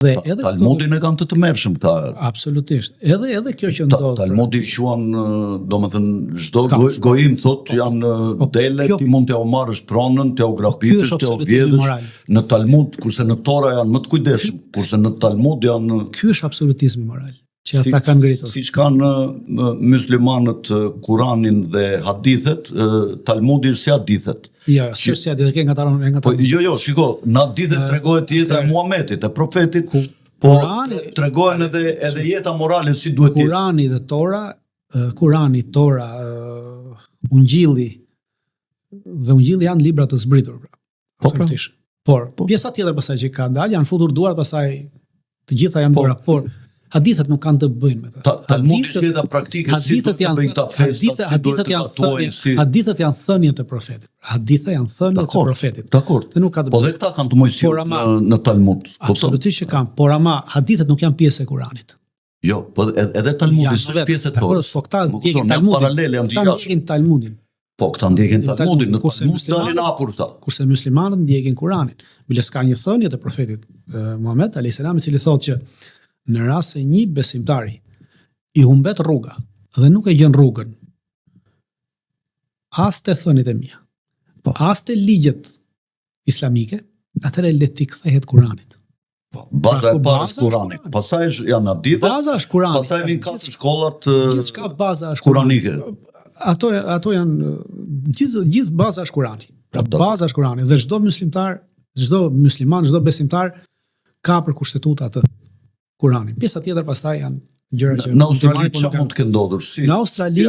Dhe edhe Talmudin e kanë të tmerrshëm këta. Absolutisht. Edhe kjo që ndodh. Talmudi quan, domethënë çdo gojim thotë janë dele, ti mund t'ja marrësh pronën, t'ja grafitësh, t'ja vjedhësh. Në Talmud, kurse në Tora janë më të kujdesshëm, kurse në Talmud janë. Ky është absolutizmi moral që ata kanë ngritur. Siç kanë myslimanët Kuranin dhe hadithet, Talmudi si hadithet. Jo, si hadithet ke nga Po jo, shiko, në hadithet tregohet jeta e Muhamedit, e profetit, po tregohen edhe jeta morale si duhet jetë. Kurani, Tora, Ungjilli dhe Ungjilli janë libra të zbritur, absolutisht. Por pjesa tjetër pasaj që ka dalë janë futur duart, pasaj të gjitha janë bura, por hadithet nuk kanë të bëjnë me të. Talmudi është jeta praktike, si duhet të bëjnë ta festat, si duhet të tatuojnë, si. Hadithet janë thënjet e profetit. Hadithet janë thënjet e profetit. Dakor. Po dhe këta kanë të mojësiu në Talmud. Absolutisht që kanë, por ama hadithet nuk janë pjesë e Kuranit. Jo, po edhe Talmudi është pjesë e Torës. Po këta ndjekin Talmudin. Paralele janë të ndjekin Talmudin. Po këta ndjekin Talmudin, në Talmud dalin hapur këta. Kurse muslimanët ndjekin Kuranin. Biles ka një thënie të profetit Muhammed alayhis salam, i cili thotë që në rast se një besimtari i humbet rruga dhe nuk e gjen rrugën, as te thëniet e mia, as te ligjet islamike, atëherë le t'i kthehet Kuranit. Baza e parë është Kurani. Pastaj janë hadithet. Baza është Kurani. Pastaj vijnë katër shkollat gjithçka baza është kuranike. Ato janë gjithë baza është Kurani. Baza është Kurani dhe çdo muslimtar, çdo musliman, çdo besimtar ka për kushtetuta atë Kuranin. Pjesa tjetër pastaj janë gjëra që në Australi çfarë mund të ketë ndodhur? Si? Në Australi